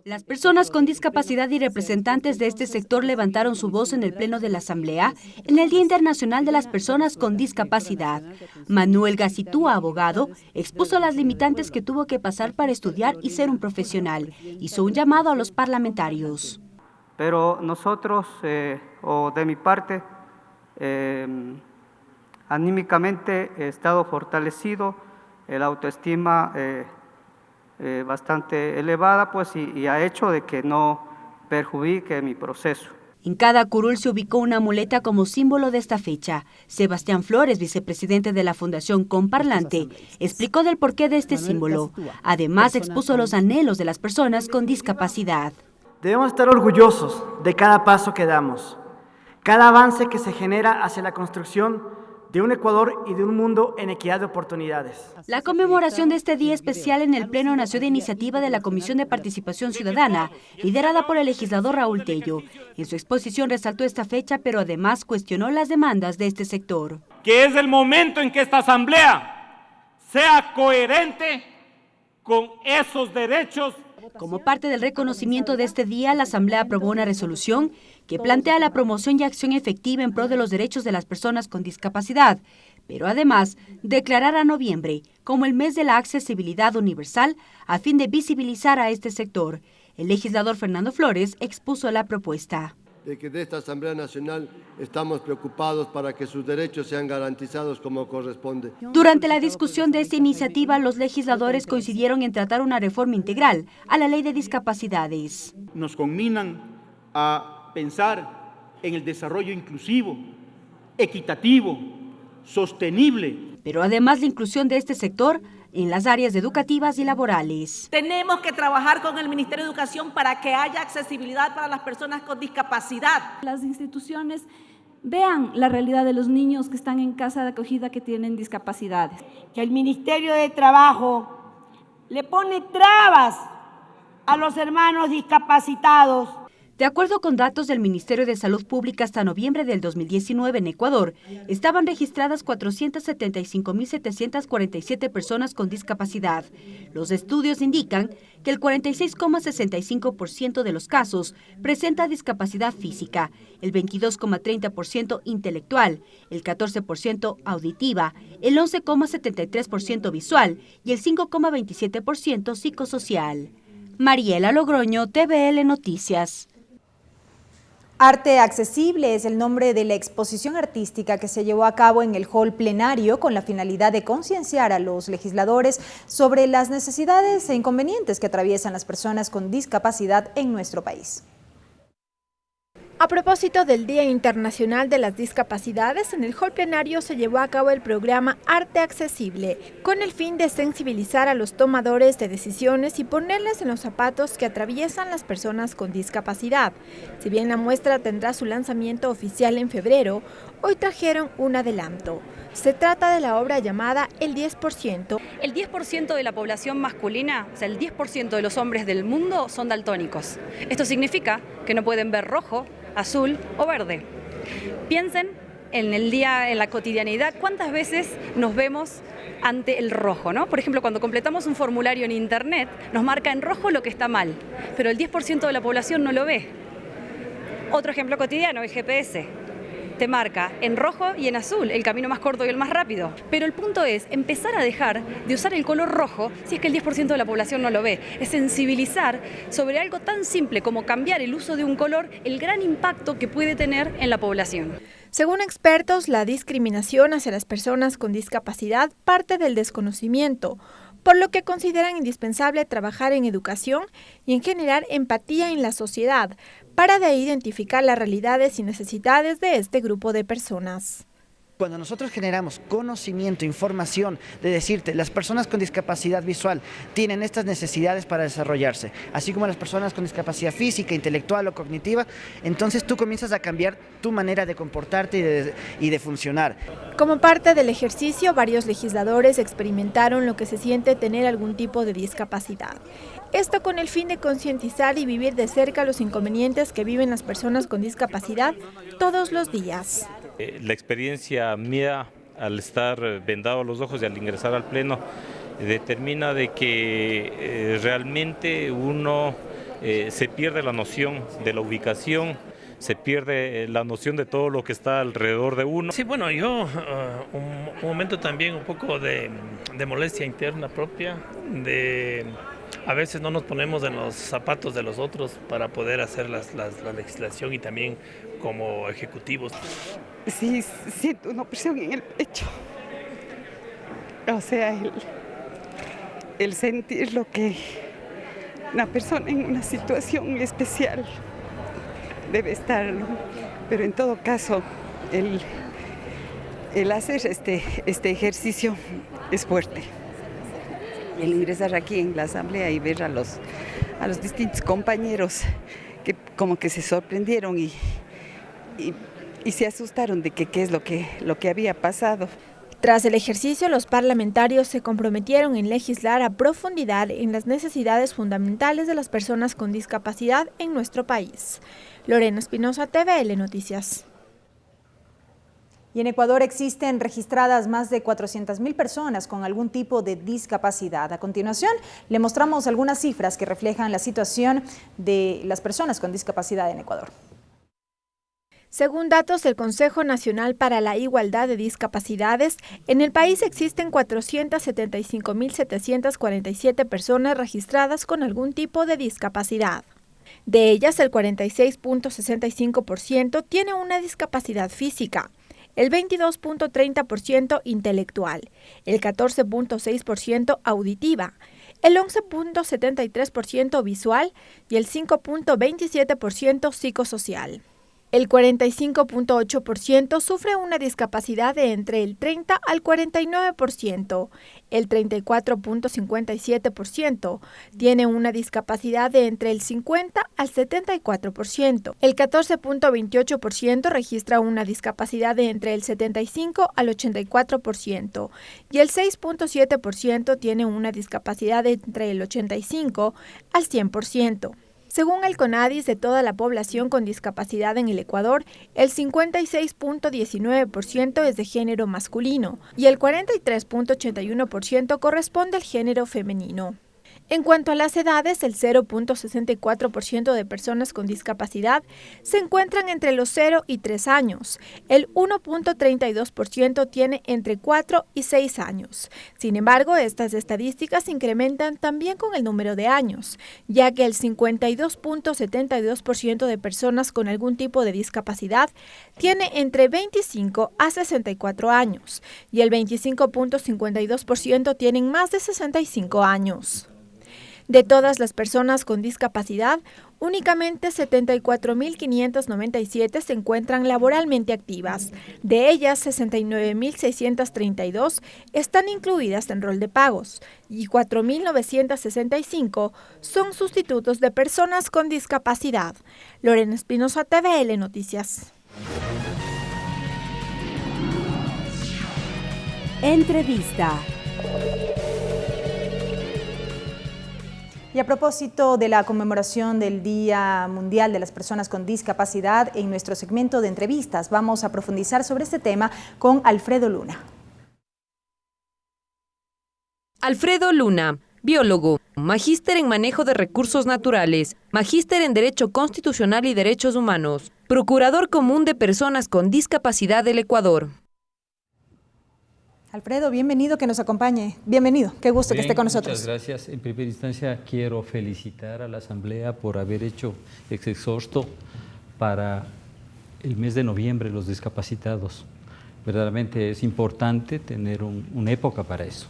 Las personas con discapacidad y representantes de este sector levantaron su voz en el Pleno de la Asamblea en el Día Internacional de las Personas con Discapacidad. Manuel Gacitúa, abogado, expuso las limitantes que tuvo que pasar para estudiar y ser un profesional. Hizo un llamado a los parlamentarios. Pero nosotros, o de mi parte, anímicamente he estado fortalecido, el autoestima bastante elevada, pues, y ha hecho de que no perjudique mi proceso. En cada curul se ubicó una muleta como símbolo de esta fecha. Sebastián Flores, vicepresidente de la Fundación Comparlante, explicó del porqué de este símbolo. Además, expuso los anhelos de las personas con discapacidad. Debemos estar orgullosos de cada paso que damos, cada avance que se genera hacia la construcción de un Ecuador y de un mundo en equidad de oportunidades. La conmemoración de este día especial en el Pleno nació de iniciativa de la Comisión de Participación Ciudadana, liderada por el legislador Raúl Tello. En su exposición resaltó esta fecha, pero además cuestionó las demandas de este sector. Que es el momento en que esta asamblea sea coherente con esos derechos. Como parte del reconocimiento de este día, la Asamblea aprobó una resolución que plantea la promoción y acción efectiva en pro de los derechos de las personas con discapacidad, pero además declarar a noviembre como el mes de la accesibilidad universal a fin de visibilizar a este sector. El legislador Fernando Flores expuso la propuesta. de que de esta Asamblea Nacional estamos preocupados para que sus derechos sean garantizados como corresponde. Durante la discusión de esta iniciativa, los legisladores coincidieron en tratar una reforma integral a la Ley de Discapacidades. Nos conminan a pensar en el desarrollo inclusivo, equitativo, sostenible. Pero además la inclusión de este sector en las áreas educativas y laborales. Tenemos que trabajar con el Ministerio de Educación para que haya accesibilidad para las personas con discapacidad. Las instituciones vean la realidad de los niños que están en casa de acogida que tienen discapacidades. Que el Ministerio de Trabajo le pone trabas a los hermanos discapacitados. De acuerdo con datos del Ministerio de Salud Pública, hasta noviembre del 2019 en Ecuador, estaban registradas 475.747 personas con discapacidad. Los estudios indican que el 46,65% de los casos presenta discapacidad física, el 22,30% intelectual, el 14% auditiva, el 11,73% visual y el 5,27% psicosocial. Mariela Logroño, TVL Noticias. Arte Accesible es el nombre de la exposición artística que se llevó a cabo en el hall plenario con la finalidad de concienciar a los legisladores sobre las necesidades e inconvenientes que atraviesan las personas con discapacidad en nuestro país. A propósito del Día Internacional de las Discapacidades, en el hall plenario se llevó a cabo el programa Arte Accesible, con el fin de sensibilizar a los tomadores de decisiones y ponerles en los zapatos que atraviesan las personas con discapacidad. Si bien la muestra tendrá su lanzamiento oficial en febrero, hoy trajeron un adelanto. Se trata de la obra llamada El 10%. El 10% de la población masculina, o sea, el 10% de los hombres del mundo son daltónicos. Esto significa que no pueden ver rojo, azul o verde. Piensen en el día, en la cotidianidad, cuántas veces nos vemos ante el rojo, ¿no? Por ejemplo, cuando completamos un formulario en internet, nos marca en rojo lo que está mal, pero el 10% de la población no lo ve. Otro ejemplo cotidiano, el GPS. Te marca en rojo y en azul, el camino más corto y el más rápido. Pero el punto es empezar a dejar de usar el color rojo si es que el 10% de la población no lo ve. Es sensibilizar sobre algo tan simple como cambiar el uso de un color, el gran impacto que puede tener en la población. Según expertos, la discriminación hacia las personas con discapacidad parte del desconocimiento, por lo que consideran indispensable trabajar en educación y en generar empatía en la sociedad, para de ahí identificar las realidades y necesidades de este grupo de personas. Cuando nosotros generamos conocimiento, información, de decirte, las personas con discapacidad visual tienen estas necesidades para desarrollarse, así como las personas con discapacidad física, intelectual o cognitiva, entonces tú comienzas a cambiar tu manera de comportarte y de funcionar. Como parte del ejercicio, varios legisladores experimentaron lo que se siente tener algún tipo de discapacidad. Esto con el fin de concientizar y vivir de cerca los inconvenientes que viven las personas con discapacidad todos los días. La experiencia mía al estar vendado los ojos y al ingresar al pleno determina de que realmente uno se pierde la noción de la ubicación, se pierde la noción de todo lo que está alrededor de uno. Sí, bueno, yo un momento también un poco de molestia interna propia, a veces no nos ponemos en los zapatos de los otros para poder hacer la legislación y también como ejecutivos. Sí, siento una presión en el pecho. O sea, el sentir lo que una persona en una situación especial debe estar, ¿no? Pero en todo caso, el hacer este ejercicio es fuerte. El ingresar aquí en la asamblea y ver a los distintos compañeros que como que se sorprendieron y se asustaron de qué es lo que había pasado. Tras el ejercicio, los parlamentarios se comprometieron en legislar a profundidad en las necesidades fundamentales de las personas con discapacidad en nuestro país. Lorena Espinosa, TVL Noticias. Y en Ecuador existen registradas más de 400.000 personas con algún tipo de discapacidad. A continuación, le mostramos algunas cifras que reflejan la situación de las personas con discapacidad en Ecuador. Según datos del Consejo Nacional para la Igualdad de Discapacidades, en el país existen 475.747 personas registradas con algún tipo de discapacidad. De ellas, el 46.65% tiene una discapacidad física, el 22.30% intelectual, el 14.6% auditiva, el 11.73% visual y el 5.27% psicosocial. El 45.8% sufre una discapacidad de entre el 30 al 49%, el 34.57% tiene una discapacidad de entre el 50 al 74%, el 14.28% registra una discapacidad de entre el 75 al 84% y el 6.7% tiene una discapacidad de entre el 85 al 100%. Según el CONADIS, de toda la población con discapacidad en el Ecuador, el 56.19% es de género masculino y el 43.81% corresponde al género femenino. En cuanto a las edades, el 0.64% de personas con discapacidad se encuentran entre los 0 y 3 años. El 1.32% tiene entre 4 y 6 años. Sin embargo, estas estadísticas se incrementan también con el número de años, ya que el 52.72% de personas con algún tipo de discapacidad tiene entre 25 a 64 años y el 25.52% tienen más de 65 años. De todas las personas con discapacidad, únicamente 74.597 se encuentran laboralmente activas. De ellas, 69.632 están incluidas en rol de pagos y 4.965 son sustitutos de personas con discapacidad. Lorena Espinosa, TVL Noticias. Entrevista. Y a propósito de la conmemoración del Día Mundial de las Personas con Discapacidad, en nuestro segmento de entrevistas vamos a profundizar sobre este tema con Alfredo Luna. Alfredo Luna, biólogo, magíster en manejo de recursos naturales, magíster en Derecho Constitucional y Derechos Humanos, procurador común de personas con discapacidad del Ecuador. Alfredo, bienvenido, que nos acompañe. Bienvenido, qué gusto que esté con nosotros. Muchas gracias. En primera instancia quiero felicitar a la Asamblea por haber hecho ex exhorto para el mes de noviembre los discapacitados. Verdaderamente es importante tener una época para eso.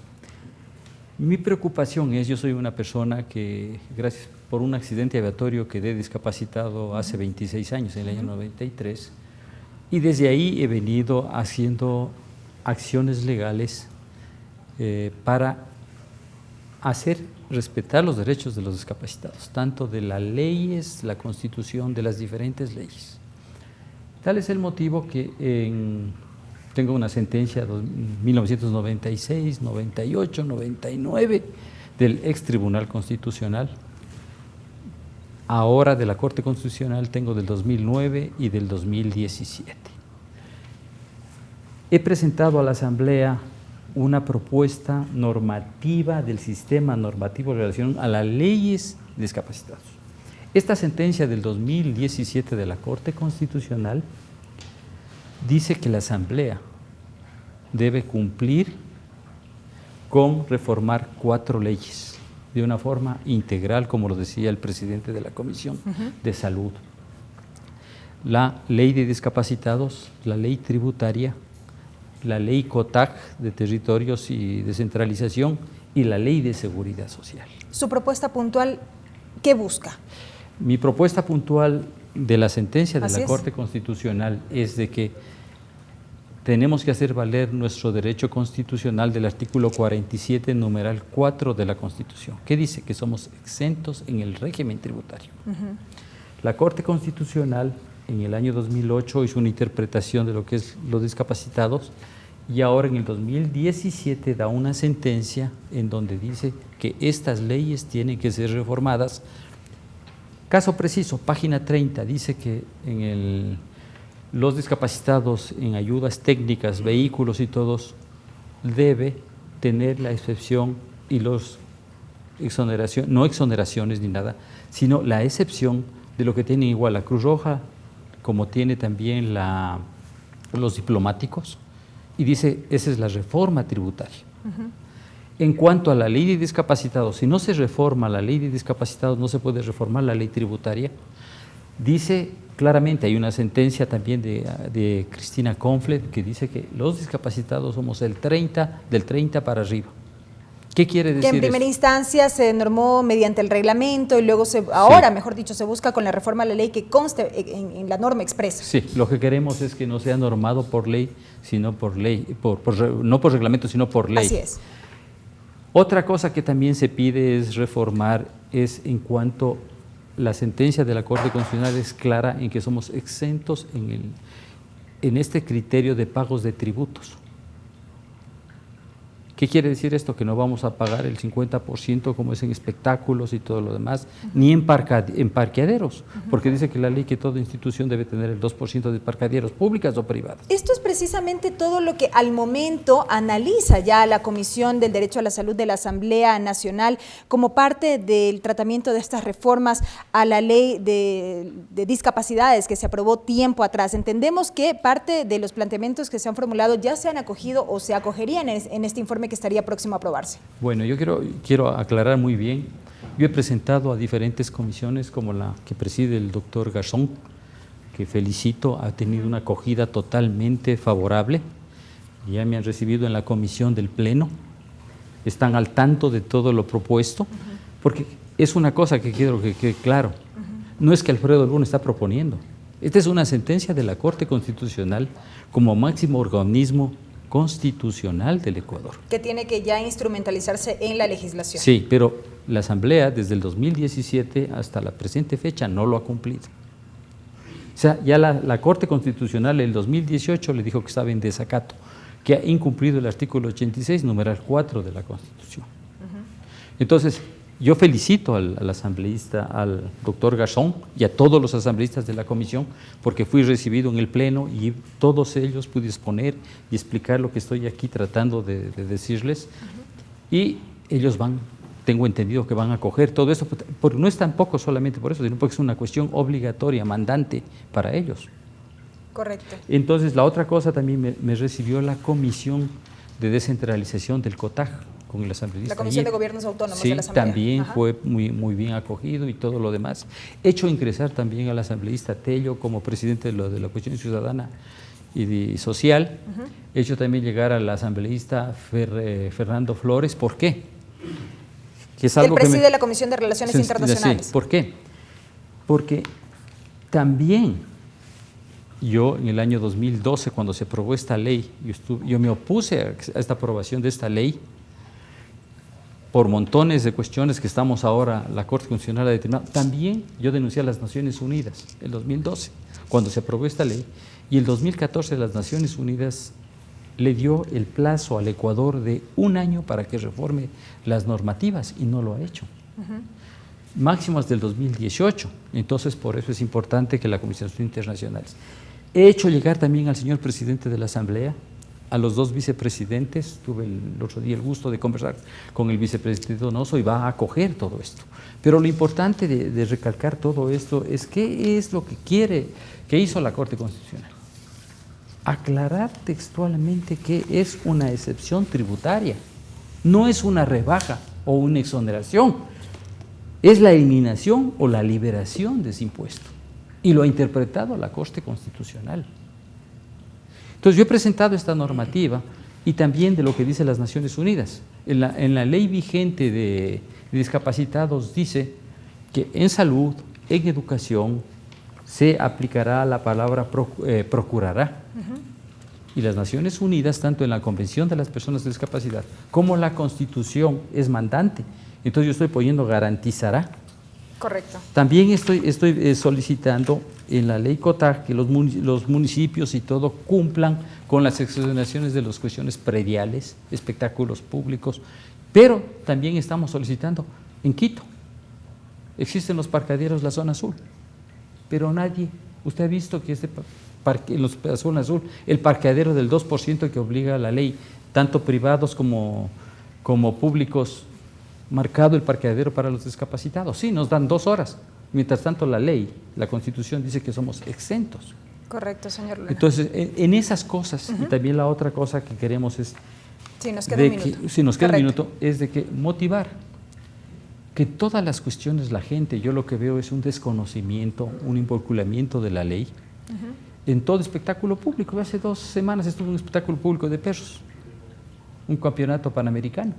Mi preocupación es, yo soy una persona que, gracias por un accidente aviatorio, quedé discapacitado hace 26 años, en el año 93, y desde ahí he venido haciendo acciones legales para hacer respetar los derechos de los discapacitados, tanto de las leyes, la Constitución, de las diferentes leyes. Tal es el motivo que tengo una sentencia de 1996, 98, 99 del ex Tribunal Constitucional. Ahora de la Corte Constitucional tengo del 2009 y del 2017. He presentado a la Asamblea una propuesta normativa del sistema normativo en relación a las leyes de discapacitados. Esta sentencia del 2017 de la Corte Constitucional dice que la Asamblea debe cumplir con reformar 4 leyes de una forma integral, como lo decía el presidente de la Comisión de Salud. La ley de discapacitados, la ley tributaria, la ley COTAC de territorios y descentralización y la ley de seguridad social. Su propuesta puntual, ¿qué busca? Mi propuesta puntual de la sentencia de la Corte Constitucional es de que tenemos que hacer valer nuestro derecho constitucional del artículo 47, numeral 4 de la Constitución, que dice que somos exentos en el régimen tributario. La Corte Constitucional en el año 2008 hizo una interpretación de lo que es los discapacitados y ahora en el 2017 da una sentencia en donde dice que estas leyes tienen que ser reformadas. Caso preciso, página 30, dice que los discapacitados en ayudas técnicas, vehículos y todos, debe tener la excepción y los exoneraciones, no exoneraciones ni nada, sino la excepción de lo que tiene igual la Cruz Roja, como tiene también los diplomáticos, y dice, esa es la reforma tributaria. En cuanto a la ley de discapacitados, si no se reforma la ley de discapacitados, no se puede reformar la ley tributaria. Dice claramente, hay una sentencia también de Cristina Conflet que dice que los discapacitados somos del 30 para arriba. ¿Qué quiere decir que en primera eso? instancia se normó mediante el reglamento y luego ahora, mejor dicho, se busca con la reforma a la ley que conste en la norma expresa. Sí, lo que queremos es que no sea normado por ley, sino por ley, no por reglamento, sino por ley. Así es. Otra cosa que también se pide es reformar es en cuanto la sentencia de la Corte Constitucional es clara en que somos exentos en este criterio de pagos de tributos. ¿Qué quiere decir esto? Que no vamos a pagar el 50% como es en espectáculos y todo lo demás, ni en parqueaderos, porque dice que la ley que toda institución debe tener el 2% de parqueaderos, públicas o privadas. Esto es precisamente todo lo que al momento analiza ya la Comisión del Derecho a la Salud de la Asamblea Nacional como parte del tratamiento de estas reformas a la ley de discapacidades que se aprobó tiempo atrás. Entendemos que parte de los planteamientos que se han formulado ya se han acogido o se acogerían en este informe que estaría próximo a aprobarse. Bueno, yo quiero aclarar muy bien. Yo he presentado a diferentes comisiones como la que preside el doctor Garzón, que felicito, ha tenido una acogida totalmente favorable. Ya me han recibido en la comisión del Pleno, están al tanto de todo lo propuesto, porque es una cosa que quiero que quede claro. No es que Alfredo Luna está proponiendo. Esta es una sentencia de la Corte Constitucional como máximo organismo constitucional del Ecuador. Que tiene que ya instrumentalizarse en la legislación. Sí, pero la Asamblea desde el 2017 hasta la presente fecha no lo ha cumplido. O sea, ya la Corte Constitucional en el 2018 le dijo que estaba en desacato, que ha incumplido el artículo 86, numeral 4 de la Constitución. Entonces, yo felicito al asambleísta, al doctor Garzón y a todos los asambleístas de la comisión, porque fui recibido en el Pleno y todos ellos pude exponer y explicar lo que estoy aquí tratando de decirles. Y ellos tengo entendido que van a acoger todo eso, porque no es tampoco solamente por eso, sino porque es una cuestión obligatoria, mandante para ellos. Correcto. Entonces, la otra cosa también me recibió la Comisión de Descentralización del COTAJ, con el asambleísta. La Comisión de Gobiernos Autónomos de la Asamblea. También fue muy bien acogido y todo lo demás. He hecho ingresar también al asambleísta Tello como presidente de la Cuestión Ciudadana y Social. He hecho también llegar al asambleísta Fernando Flores. ¿Por qué? Que es algo Él preside la Comisión de Relaciones Internacionales. Sí, ¿por qué? Porque también yo en el año 2012, cuando se aprobó esta ley, yo me opuse a esta aprobación de esta ley por montones de cuestiones que estamos ahora, la Corte Constitucional ha determinado. También yo denuncié a las Naciones Unidas en 2012, cuando se aprobó esta ley, y en 2014 las Naciones Unidas le dio el plazo al Ecuador de 1 año para que reforme las normativas, y no lo ha hecho. Máximo hasta el 2018, entonces por eso es importante que la Comisión Internacional. He hecho llegar también al señor presidente de la Asamblea, a los 2 vicepresidentes, tuve el otro día el gusto de conversar con el vicepresidente Donoso y va a acoger todo esto. Pero lo importante de recalcar todo esto es qué es lo que hizo la Corte Constitucional. Aclarar textualmente que es una excepción tributaria, no es una rebaja o una exoneración, es la eliminación o la liberación de ese impuesto. Y lo ha interpretado la Corte Constitucional. Entonces, yo he presentado esta normativa y también de lo que dice las Naciones Unidas. En la ley vigente de discapacitados dice que en salud, en educación, se aplicará la palabra procurará. Y las Naciones Unidas, tanto en la Convención de las Personas con Discapacidad como la Constitución, es mandante. Entonces, yo estoy poniendo garantizará. Correcto. También estoy solicitando en la ley COTAJ que los municipios y todo cumplan con las exoneraciones de las cuestiones prediales, espectáculos públicos, pero también estamos solicitando en Quito. Existen los parqueaderos, la zona azul, pero nadie, usted ha visto que en la zona azul, el parqueadero del 2% que obliga a la ley, tanto privados como públicos, marcado el parqueadero para los discapacitados. Sí, nos dan 2 horas. Mientras tanto, la ley, la Constitución dice que somos exentos. Correcto, señor Luna. Entonces, en esas cosas, y también la otra cosa que queremos es Sí, nos queda un minuto. Si nos queda un minuto, es de que motivar que todas las cuestiones, la gente, yo lo que veo es un desconocimiento, un involucramiento de la ley en todo espectáculo público. Hace 2 semanas estuve en un espectáculo público de perros, un campeonato panamericano.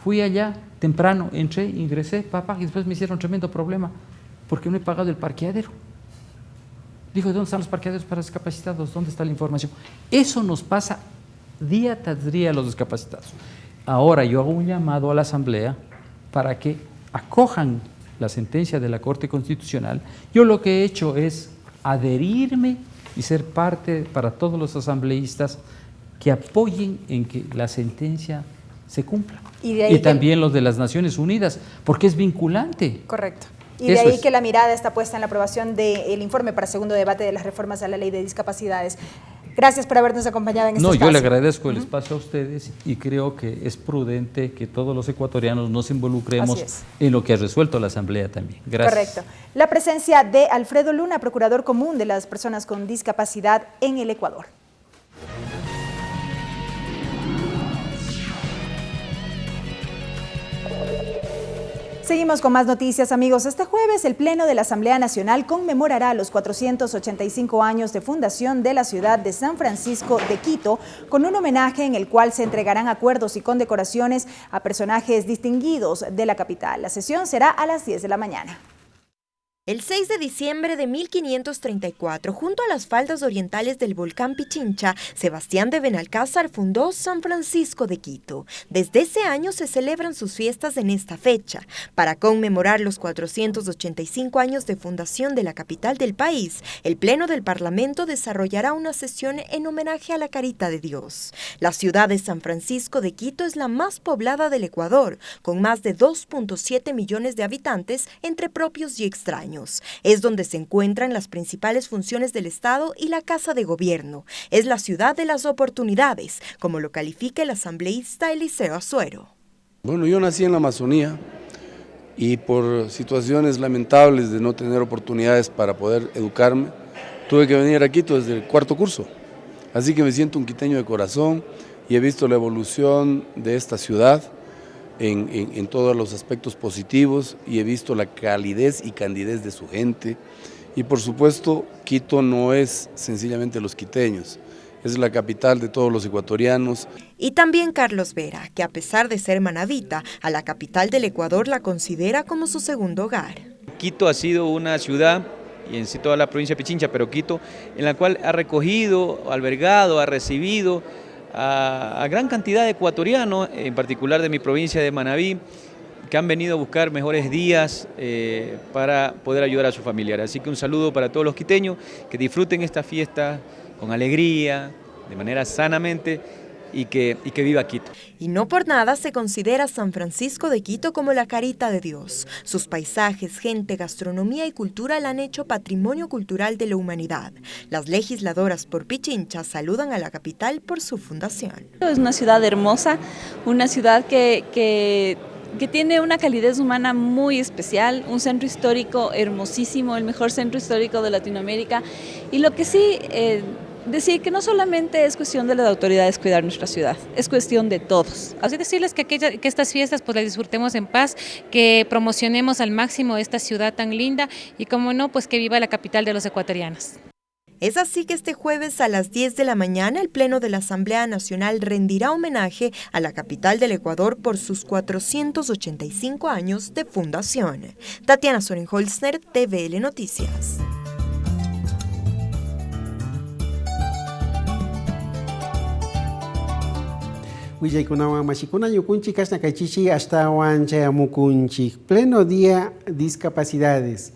Fui allá temprano, entré, ingresé, papá, y después me hicieron tremendo problema porque no he pagado el parqueadero. Dijo, ¿dónde están los parqueaderos para discapacitados? ¿Dónde está la información? Eso nos pasa día tras día a los discapacitados. Ahora yo hago un llamado a la Asamblea para que acojan la sentencia de la Corte Constitucional. Yo lo que he hecho es adherirme y ser parte para todos los asambleístas que apoyen en que la sentencia se cumpla. Y también los de las Naciones Unidas, porque es vinculante. Correcto. Y de ahí que la mirada está puesta en la aprobación del informe para segundo debate de las reformas a la ley de discapacidades. Gracias por habernos acompañado en este espacio. Yo le agradezco el espacio a ustedes y creo que es prudente que todos los ecuatorianos nos involucremos en lo que ha resuelto la Asamblea también. Gracias. Correcto. La presencia de Alfredo Luna, procurador común de las personas con discapacidad en el Ecuador. Seguimos con más noticias, amigos. Este jueves el Pleno de la Asamblea Nacional conmemorará los 485 años de fundación de la ciudad de San Francisco de Quito, con un homenaje en el cual se entregarán acuerdos y condecoraciones a personajes distinguidos de la capital. La sesión será a las 10 de la mañana. El 6 de diciembre de 1534, junto a las faldas orientales del volcán Pichincha, Sebastián de Benalcázar fundó San Francisco de Quito. Desde ese año se celebran sus fiestas en esta fecha. Para conmemorar los 485 años de fundación de la capital del país, el Pleno del Parlamento desarrollará una sesión en homenaje a la Carita de Dios. La ciudad de San Francisco de Quito es la más poblada del Ecuador, con más de 2.7 millones de habitantes entre propios y extraños. Es donde se encuentran las principales funciones del Estado y la Casa de Gobierno. Es la ciudad de las oportunidades, como lo califica el asambleísta Eliseo Azuero. Bueno, yo nací en la Amazonía y por situaciones lamentables de no tener oportunidades para poder educarme, tuve que venir a Quito desde el 4º curso. Así que me siento un quiteño de corazón y he visto la evolución de esta ciudad en todos los aspectos positivos y he visto la calidez y candidez de su gente. Y por supuesto, Quito no es sencillamente los quiteños, es la capital de todos los ecuatorianos. Y también Carlos Vera, que a pesar de ser manabita, a la capital del Ecuador la considera como su segundo hogar. Quito ha sido una ciudad, y en sí toda la provincia de Pichincha, pero Quito, en la cual ha recogido, albergado, ha recibido a gran cantidad de ecuatorianos, en particular de mi provincia de Manabí, que han venido a buscar mejores días para poder ayudar a sus familiares. Así que un saludo para todos los quiteños, que disfruten esta fiesta con alegría, de manera sanamente, y que viva Quito. Y no por nada se considera San Francisco de Quito como la Carita de Dios. Sus paisajes, gente, gastronomía y cultura la han hecho patrimonio cultural de la humanidad. Las legisladoras por Pichincha saludan a la capital por su fundación. Es una ciudad hermosa, una ciudad que tiene una calidez humana muy especial, un centro histórico hermosísimo, el mejor centro histórico de Latinoamérica. Y lo que sí, decir que no solamente es cuestión de las autoridades cuidar nuestra ciudad, es cuestión de todos. Así decirles que estas fiestas pues las disfrutemos en paz, que promocionemos al máximo esta ciudad tan linda y como no, pues que viva la capital de los ecuatorianos. Es así que este jueves a las 10 de la mañana el Pleno de la Asamblea Nacional rendirá homenaje a la capital del Ecuador por sus 485 años de fundación. Tatiana Sorenholzner, TVL Noticias. Pleno Día Discapacidades.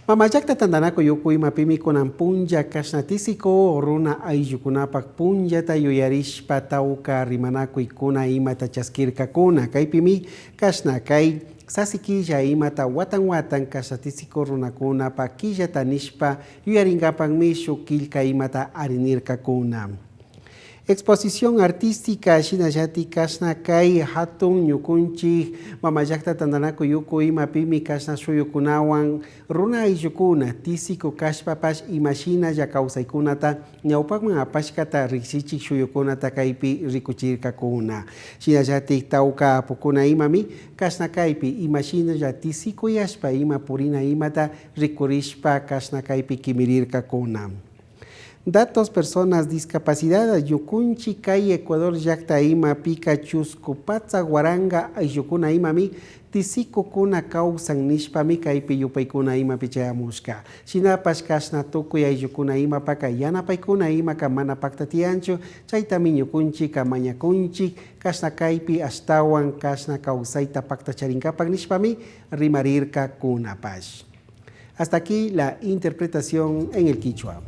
Mamayakta tandanaco yukui mapimi kunan punja kashnatisico runa ayukunapak punja tayuyarish patauka rimanako ikuna imata chaskirka kuna kaipimi kashna kai sasikilla imata watan kashnatisico runakuna pakilla tanishpa yuyaringapan mishu kilka imata arinirka kuna. Exposición artística Shinayati Kasna Kai Hatun Yukunchi Mamayakta Tandanaku Yuku Imapimi Kasna Shuyukunawan Runa Yukuna Tisiko Kashpapash Imashina Yakausaikunata Nyaupaman Apashkata Rixichi Shuyukunata Kaipi Rikuchirka Kuna Shinayati Tauka Pukuna Imami Kasna Kaipi Imashina Yatisiko Yashpa Ima Purina Imata Rikurishpa Kasna Kaipi Kimirirka Kuna. Datos personas discapacitadas Yukunchi Kai Ecuador Yakta Ima Pika Chuscupatza Guaranga Yukuna Imami Tisiko Kuna Kausan Nishpami Kaipi Yupaikuna Ima Pichayamushka Shinapash Kashna Tukuya Yukuna Ima Paka Yana Paikuna Ima Kamana Pakta Tiancho Chaitami Yukunchi Kamanya Kunchi Kashna Kaipi Astawan Kashna Kausaita Pakta Charinkapak Nishpami Rimarirka Kuna Pash. Hasta aquí la interpretación en el Quichua.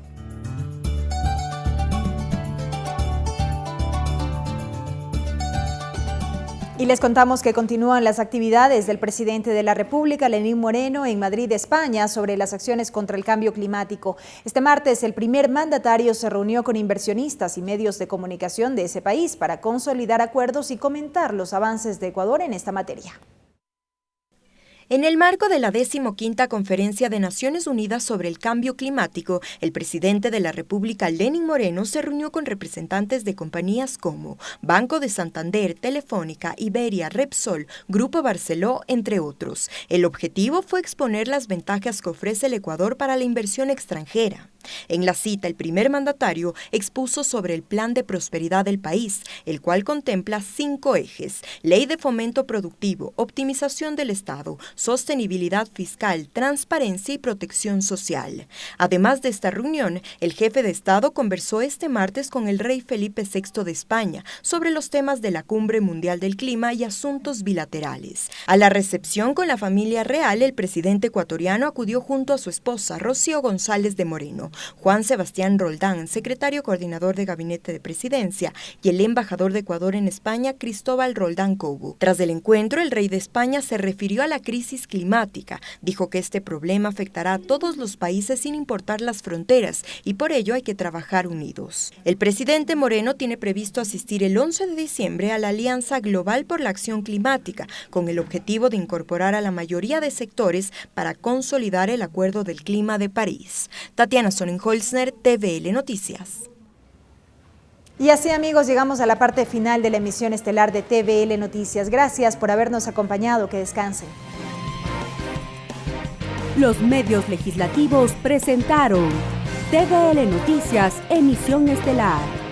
Y les contamos que continúan las actividades del presidente de la República, Lenín Moreno, en Madrid, España, sobre las acciones contra el cambio climático. Este martes, el primer mandatario se reunió con inversionistas y medios de comunicación de ese país para consolidar acuerdos y comentar los avances de Ecuador en esta materia. En el marco de la 15ª Conferencia de Naciones Unidas sobre el Cambio Climático, el presidente de la República, Lenín Moreno, se reunió con representantes de compañías como Banco de Santander, Telefónica, Iberia, Repsol, Grupo Barceló, entre otros. El objetivo fue exponer las ventajas que ofrece el Ecuador para la inversión extranjera. En la cita, el primer mandatario expuso sobre el Plan de Prosperidad del país, el cual contempla 5 ejes: ley de fomento productivo, optimización del Estado, sostenibilidad fiscal, transparencia y protección social. Además de esta reunión, el jefe de Estado conversó este martes con el rey Felipe VI de España sobre los temas de la Cumbre Mundial del Clima y asuntos bilaterales. A la recepción con la familia real, el presidente ecuatoriano acudió junto a su esposa, Rocío González de Moreno, Juan Sebastián Roldán, secretario coordinador de Gabinete de Presidencia, y el embajador de Ecuador en España, Cristóbal Roldán Cobo. Tras el encuentro, el rey de España se refirió a la crisis climática. Dijo que este problema afectará a todos los países sin importar las fronteras y por ello hay que trabajar unidos. El presidente Moreno tiene previsto asistir el 11 de diciembre a la Alianza Global por la Acción Climática, con el objetivo de incorporar a la mayoría de sectores para consolidar el Acuerdo del Clima de París. Tatiana Sonnenholzner, TVL Noticias. Y así, amigos, llegamos a la parte final de la emisión estelar de TVL Noticias. Gracias por habernos acompañado. Que descansen. Los medios legislativos presentaron TVL Noticias, emisión estelar.